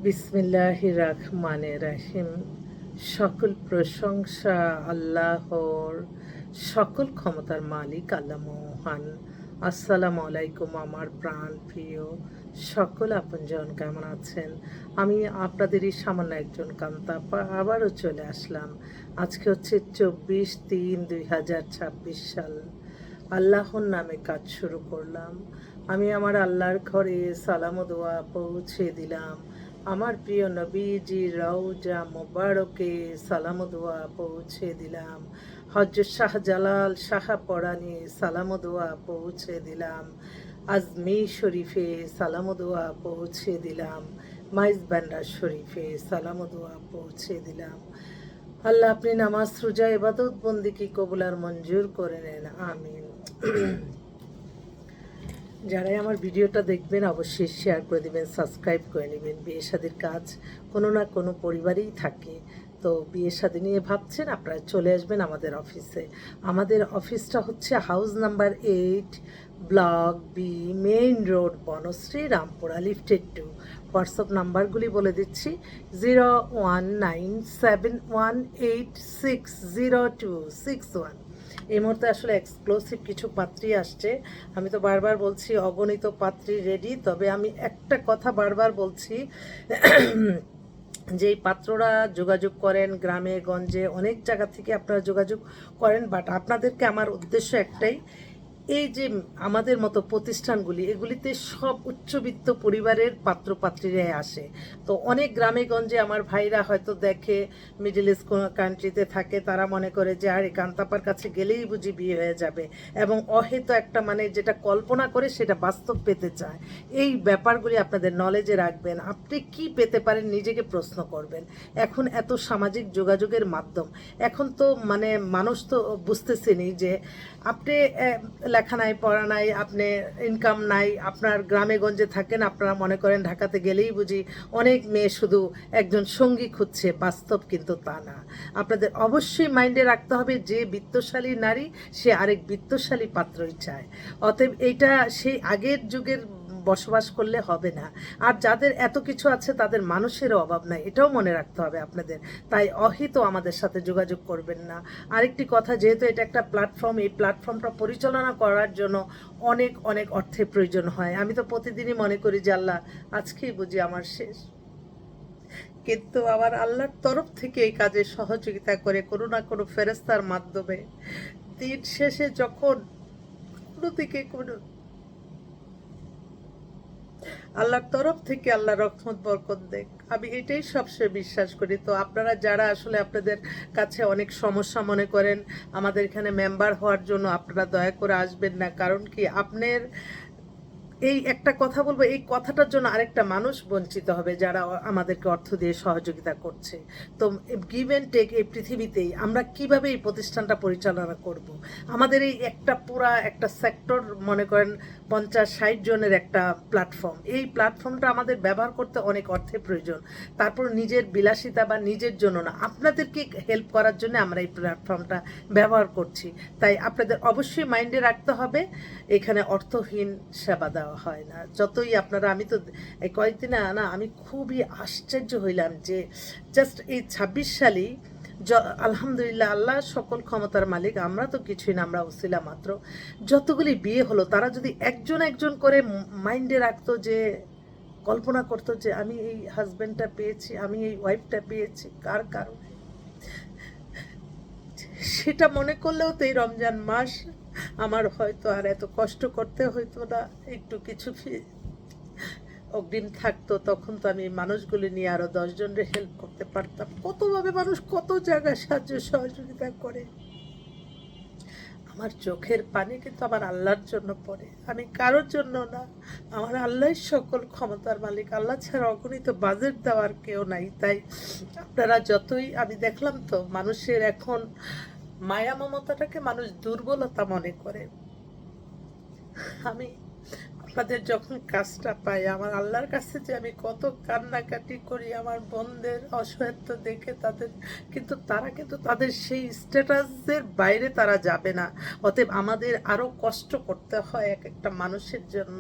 বিসমিল্লাহির রহমানির রহিম। সকল প্রশংসা আল্লাহর, সকল ক্ষমতার মালিক আল্লাহ মহান। আসসালামু আলাইকুম আমার প্রাণ প্রিয় সকল আপনজন, কেমন আছেন? আমি আপনাদেরই সামান্য একজন কান্তাপা আবারও চলে আসলাম। আজকে হচ্ছে 24/3/2026 সাল। আল্লাহর নামে কাজ শুরু করলাম। আমি আমার আল্লাহর ঘরে সালাম ও দোয়া পৌঁছে দিলাম। আমার প্রিয় নবীজি রওজা মোবারকে সালাম ও দোয়া পৌঁছে দিলাম। হযরত শাহজালাল শাহপরাণী সালাম ও দোয়া পৌঁছে দিলাম। আজমির শরীফে সালাম ও দোয়া পৌঁছে দিলাম। মাইজ বান্ডার শরীফে সালাম ও দোয়া পৌঁছে দিলাম। আল্লাহ আপনি নামাজ রোজা ইবাদত বন্দিকে কবুল আর মঞ্জুর করে নেন, আমিন। যারাই আমার ভিডিওটা দেখবেন অবশ্যই শেয়ার করে দেবেন, সাবস্ক্রাইব করে নেবেন। বিয়ে শাদির কাজ কোনো না কোনো পরিবারেই থাকে। তো বিয়ে শাদি নিয়ে ভাবছেন, আপনারা চলে আসবেন আমাদের অফিসে। আমাদের অফিসটা হচ্ছে house number 8, block B, main road, Banasree, Rampura, লিফটেড 2। হোয়াটসঅ্যাপ নাম্বারগুলি বলে দিচ্ছি: 01971860261। এই মুহূর্তে আসলে এক্সক্লুসিভ কিছু পাত্রী আসছে। আমি তো বারবার বলছি অগণিত পাত্রী রেডি, তবে আমি একটা কথা বারবার বলছি, যেই পাত্ররা যোগাযোগ করেন গ্রামে গঞ্জে অনেক জায়গা থেকে আপনারা যোগাযোগ করেন, বাট আপনাদেরকে আমার উদ্দেশ্য একটাই, এই যে আমাদের মতো প্রতিষ্ঠানগুলি, এগুলিতে সব উচ্চবিত্ত পরিবারের পাত্রপাত্রীরাই আসে। তো অনেক গ্রামে গঞ্জে আমার ভাইরা হয়তো দেখে মিডল ইস্ট কোনো কান্ট্রিতে থাকে, তারা মনে করে যে আর কান্তাপার কাছে গেলেই বুঝি বিয়ে হয়ে যাবে, এবং অহেতো একটা মানে যেটা কল্পনা করে সেটা বাস্তব পেতে চায়। এই ব্যাপারগুলি আপনাদের নলেজে রাখবেন। আপনি কি পেতে পারেন নিজেকে প্রশ্ন করবেন। এখন এত সামাজিক যোগাযোগের মাধ্যম, এখন তো মানে মানুষ তো বুঝতেছেনই যে আপনি লেখা নাই, পড়া নাই, আপনি ইনকাম নাই, আপনার গ্রামে গঞ্জে থাকেন, আপনারা মনে করেন ঢাকাতে গেলেই বুঝি অনেক মেয়ে শুধু একজন সঙ্গী খুঁজছে। বাস্তব কিন্তু তা না। আপনাদের অবশ্যই মাইন্ডে রাখতে হবে যে বিত্তশালী নারী সে আরেক বিত্তশালী পাত্রই চায়। অতএব এইটা সেই আগের যুগের বসবাস করলে হবে না। আর যাদের এত কিছু আছে তাদের মানুষেরও অভাব নাই, এটাও মনে রাখতে হবে আপনাদের। তাই অহিত আমাদের সাথে যোগাযোগ করবেন না। আরেকটি কথা, যেহেতু এটা একটা প্ল্যাটফর্ম, এই প্ল্যাটফর্মটা পরিচালনা করার জন্য অনেক অনেক অর্থের প্রয়োজন হয়। আমি তো প্রতিদিনই মনে করি যে আল্লাহ আজকেই বুঝি আমার শেষ, কিন্তু আবার আল্লাহর তরফ থেকে এই কাজে সহযোগিতা করে কোনো না কোনো ফেরেস্তার মাধ্যমে দিন শেষে যখন কোনো দিকে কোনো আল্লাহর তরফ থেকে আল্লাহ রহমত বরকত দেখ, আমি এটাই সবচেয়ে বিশ্বাস করি। তো আপনারা যারা আসলে আপনাদের কাছে অনেক সমস্যা মনে করেন আমাদের এখানে মেম্বার হওয়ার জন্য, আপনারা দয়া করে আসবেন না। কারণ কি, আপনার এই একটা কথা বলবো, এই কথাটার জন্য আরেকটা মানুষ বঞ্চিত হবে যারা আমাদেরকে অর্থ দিয়ে সহযোগিতা করছে। তো গিভ অ্যান্ড টেক এই পৃথিবীতেই আমরা কিভাবে এই প্রতিষ্ঠানটা পরিচালনা করব। আমাদের এই একটা পুরা একটা সেক্টর মনে করেন 50-60 জনের একটা প্ল্যাটফর্ম, এই প্ল্যাটফর্মটা আমাদের ব্যবহার করতে অনেক অর্থের প্রয়োজন। তারপর নিজের বিলাসিতা বা নিজের জন্য না, আপনাদেরকে হেল্প করার জন্য আমরা এই প্ল্যাটফর্মটা ব্যবহার করছি। তাই আপনাদের অবশ্যই মাইন্ডে রাখতে হবে, এখানে অর্থহীন সেবা দেওয়া হয় না। যতই আপনারা, আমি তো এই কয়েকদিনে না আমি খুবই আশ্চর্য হইলাম যে জাস্ট এই 26 সালেই আলহামদুলিল্লাহ, আল্লাহ সকল ক্ষমতার মালিক, আমরা তো কিছুই না, আমরা ওসিলা মাত্র। যতগুলি বিয়ে হলো তারা যদি একজন একজন করে মাইন্ডে রাখতো, যে কল্পনা করতো যে আমি এই হাজব্যান্ডটা পেয়েছি, আমি এই ওয়াইফটা পেয়েছি কার কারণে, সেটা মনে করলেও তো এই রমজান মাস আমার হয়তো আর এত কষ্ট করতে হইতো না। একটু কিছু অগ্রিম থাকতো, তখন তো আমি মানুষগুলি নিয়ে আরো 10 জনের হেল্প করতে পারতাম। কতভাবে মানুষ কত জায়গায় সাহায্য সহযোগিতা করে। আমার চোখের পানি কিন্তু আমার আল্লাহর জন্য পড়ে, আমি কারোর জন্য না। আমার আল্লাহই সকল ক্ষমতার মালিক, আল্লাহ ছাড়া অগণিত বাজেট দেওয়ার কেউ নাই। তাই আপনারা যতই, আমি দেখলাম তো মানুষের এখন মায়া মমতাটাকে মানুষ দুর্বলতা মনে করে। আমি আপনাদের যখন কাজটা পাই, আমার আল্লাহর কাছে যে আমি কত কান্নাকাটি করি আমার বোনদের অসহায়ত্ব দেখে তাদের, কিন্তু তারা কিন্তু তাদের সেই স্ট্যাটাসের বাইরে তারা যাবে না। অতএব আমাদের আরো কষ্ট করতে হয় এক একটা মানুষের জন্য,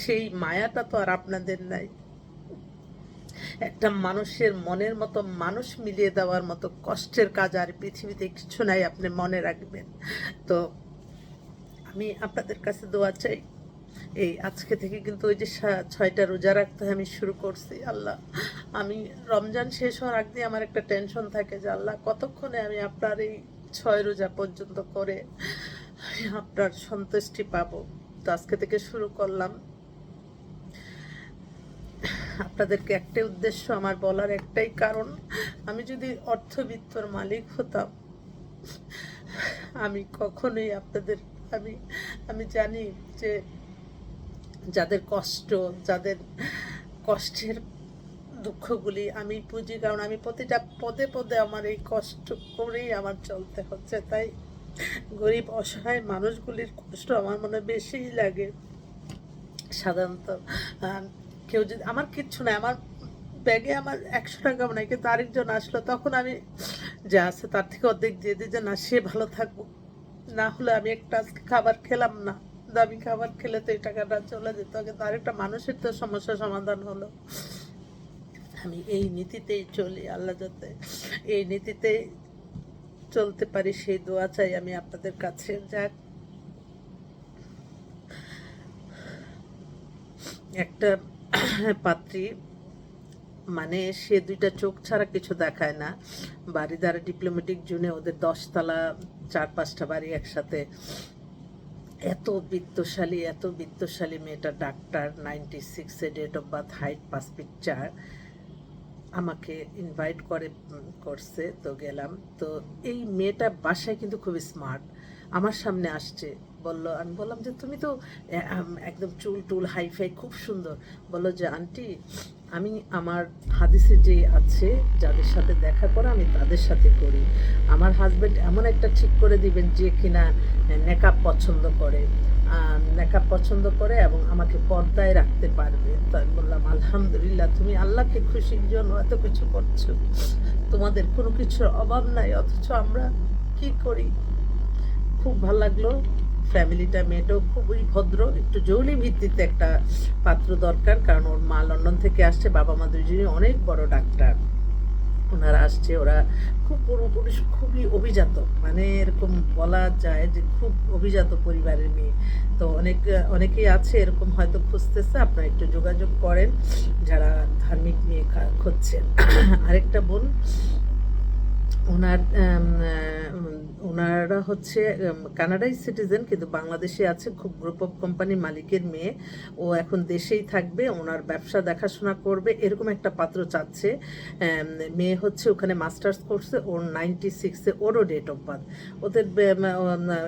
সেই মায়াটা তো আর আপনাদের নাই। একটা মানুষের মনের মতো মানুষ মিলিয়ে দেওয়ার মতো কষ্টের কাজ আর পৃথিবীতে কিছু নাই, আপনি মনে রাখবেন। তো আমি আপনাদের কাছে দোয়া চাই। এই আজকে থেকে কিন্তু ওই যে 6টা রোজা রাখতে আমি শুরু করছি। আল্লাহ, আমি রমজান শেষ হওয়ার আগ দিয়ে আমার একটা টেনশন থাকে যে আল্লাহ কতক্ষণে আমি আপনার এই 6 রোজা পর্যন্ত করে আপনার সন্তুষ্টি পাবো। তো আজকে থেকে শুরু করলাম। আপনাদেরকে একটাই উদ্দেশ্য আমার বলার, একটাই কারণ, আমি যদি অর্থবিত্তর মালিক হতাম আমি কখনোই আপনাদের, আমি আমি জানি যে যাদের কষ্ট, যাদের কষ্টের দুঃখগুলি আমি বুঝি, কারণ আমি প্রতিটা পদে পদে আমার এই কষ্ট করেই আমার চলতে হচ্ছে। তাই গরিব অসহায় মানুষগুলির কষ্ট আমার মনে বেশিই লাগে সাধারণত। কেউ যদি, আমার কিচ্ছু নাই, আমার ব্যাগে আমার 100 টাকাও নাই, কিন্তু আরেকজন আসলো তখন আমি যা আছে তার থেকে অর্ধেক দিয়ে দিই যে না, সে ভালো থাকবো, না হলে আমি একটা আজকে খাবার খেলাম না, দামি খাবার খেলে তো এই টাকাটা চলে যেত, কিন্তু আরেকটা মানুষের তো সমস্যা সমাধান হলো। আমি এই নীতিতেই চলি, আল্লাহ যাতে এই নীতিতে চলতে পারি সেই দোয়া চাই আমি আপনাদের কাছে। যাক, একটা পাত্রী, মানে সে 2টা চোখ ছাড়া কিছু দেখায় না, বাড়িদারা ডিপ্লোম্যাটিক জোনে ওদের 10 তলা 4-5টা বাড়ি একসাথে, এত বিত্তশালী, এত বিত্তশালী মেয়েটা ডাক্তার, 96-এ date of birth, height 5 feet 4, আমাকে ইনভাইট করছে, তো গেলাম। তো এই মেয়েটা বাসায় কিন্তু খুবই স্মার্ট, আমার সামনে আসছে, আমি বললাম যে তুমি তো একদম চুল টুল হাইফাই, খুব সুন্দর। বললো যে আন্টি, আমি আমার হাদিসে যে আছে যাদের সাথে দেখা করা আমি তাদের সাথে করি, আমার হাজব্যান্ড এমন একটা ঠিক করে দিবেন যে কিনা নেকাব পছন্দ করে, এবং আমাকে পর্দায় রাখতে পারবে। তো আমি বললাম আলহামদুলিল্লাহ, তুমি আল্লাহকে খুশির জন্য এত কিছু করছো, তোমাদের কোনো কিছুর অভাব নাই, অথচ আমরা কি করি। খুব ভালো লাগলো ফ্যামিলিটা, মেয়েটাও খুবই ভদ্র। একটু জৌলি ভিত্তিতে একটা পাত্র দরকার, কারণ ওর মা লন্ডন থেকে আসছে, বাবা মা দুজনই অনেক বড় ডাক্তার, ওনারা আসছে, ওরা খুব পুরোপুরি খুবই অভিজাত, মানে এরকম বলা যায় যে খুব অভিজাত পরিবারের মেয়ে। তো অনেকেই আছে এরকম, হয়তো খুঁজতেছে, আপনারা একটু যোগাযোগ করেন যারা ধার্মিক মেয়ে খুঁজছেন। আরেকটা বোন, ওনারা হচ্ছে কানাডাই সিটিজেন, কিন্তু বাংলাদেশে আছে, খুব গ্রুপ অফ কোম্পানি মালিকের মেয়ে, ও এখন দেশেই থাকবে, ওনার ব্যবসা দেখাশোনা করবে, এরকম একটা পাত্র চাচ্ছে। মেয়ে হচ্ছে ওখানে মাস্টার্স করছে, ওর 96-এ ওরও ডেট অফ বার্থ, ওদের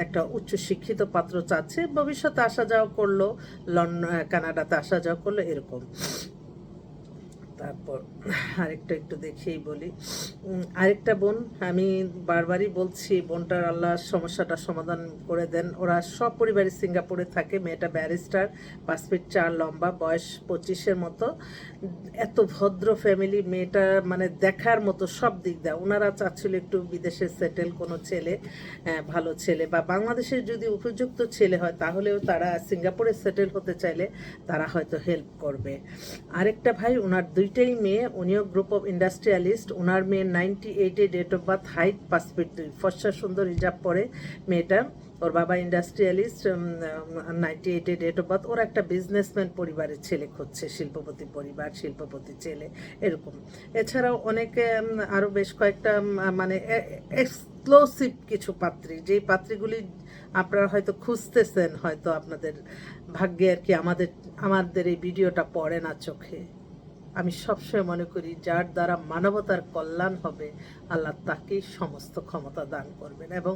একটা উচ্চ শিক্ষিত পাত্র চাচ্ছে, ভবিষ্যতে আসা যাওয়া করলো, কানাডাতে আসা যাওয়া করলো, এরকম। তারপর আরেকটা একটু দেখেই বলি, আরেকটা বোন, আমি বারবারই বলছি, বোনটার আল্লাহ সমস্যাটা সমাধান করে দেন। ওরা সব পরিবারই সিঙ্গাপুরে থাকে, মেয়েটা ব্যারিস্টার, 5 ফিট 4 লম্বা, বয়স 25-এর মতো, এত ভদ্র ফ্যামিলি, মেয়েটা মানে দেখার মতো সব দিক দেয়। ওনারা চাচ্ছিল একটু বিদেশে সেটেল কোনো ছেলে, ভালো ছেলে, বা বাংলাদেশের যদি উপযুক্ত ছেলে হয় তাহলেও তারা সিঙ্গাপুরে সেটেল হতে চাইলে তারা হয়তো হেল্প করবে। আরেকটা ভাই, ওনার 2টাই মেয়ে, উনিও গ্রুপ অফ ইন্ডাস্ট্রিয়ালিস্ট, ওনার মেয়ে 98-এ date of birth, height 5 feet 2, ফর্সা সুন্দর, হিজাব পরে মেয়েটা, ওর বাবা ইন্ডাস্ট্রিয়ালিস্ট, 98-এ ডেট অফ বার্থ। ওরা একটা বিজনেসম্যান পরিবারের ছেলে খুঁজছে, শিল্পপতি পরিবার, শিল্পপতি ছেলে, এরকম। এছাড়াও অনেকে আরও বেশ কয়েকটা মানে এক্সক্লুসিভ কিছু পাত্রী, যেই পাত্রীগুলি আপনারা হয়তো খুঁজতেছেন, হয়তো আপনাদের ভাগ্যে আর কি আমাদের এই ভিডিওটা পড়ে না চোখে। আমি সবসময় মনে করি যার দ্বারা মানবতার কল্যাণ হবে আল্লাহ তাকেই সমস্ত ক্ষমতা দান করবেন। এবং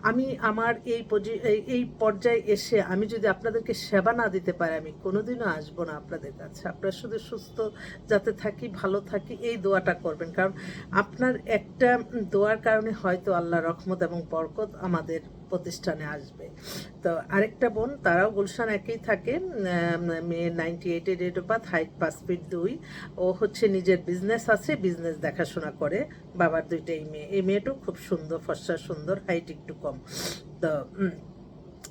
আমি আমার এই পর্যায়ে এসে আমি যদি আপনাদেরকে সেবা না দিতে পারি, আমি কোনোদিনও আসবো না আপনাদের কাছে। আপনারা শুধু সুস্থ যাতে থাকি, ভালো থাকি, এই দোয়াটা করবেন, কারণ আপনার একটা দোয়ার কারণে হয়তো আল্লাহর রহমত এবং বরকত আমাদের প্রতিষ্ঠানে আসবে। তো আরেকটা বোন, তারাও গুলশান একই থাকে, মেয়ে 98-এ date of birth, height 5 feet 2, ও হচ্ছে নিজের বিজনেস আছে, বিজনেস দেখাশোনা করে, বাবার 2টাই মেয়ে। এই মেয়েটাও খুব সুন্দর, ফর্সা সুন্দর, হাইট একটু কম। তো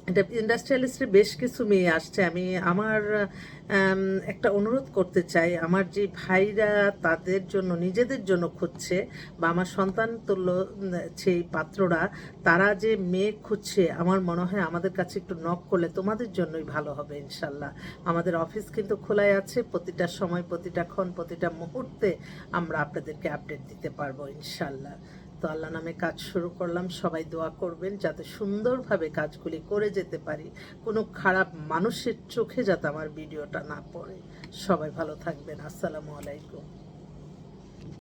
এটা ইন্ডাস্ট্রিয়ালিস্টের বেশ কিছু মেয়ে আসছে। আমি আমার একটা অনুরোধ করতে চাই, আমার যে ভাইরা তাদের জন্য নিজেদের জন্য খুঁজছে, বা আমার সন্তান তুল্য সেই পাত্ররা, তারা যে মেয়ে খুঁজছে, আমার মনে হয় আমাদের কাছে একটু নক করলে তোমাদের জন্যই ভালো হবে ইনশাল্লাহ। আমাদের অফিস কিন্তু খোলাই আছে, প্রতিটা সময়, প্রতিটা ক্ষণ, প্রতিটা মুহূর্তে আমরা আপনাদেরকে আপডেট দিতে পারবো ইনশাল্লাহ। তো আল্লাহ নামে কাজ শুরু করলাম, সবাই দোয়া করবেন যাতে সুন্দরভাবে কাজগুলি করে যেতে পারি, কোনো খারাপ মানুষের চোখে যাতে আমার ভিডিওটা না পড়ে। সবাই ভালো থাকবেন। আসসালামু আলাইকুম।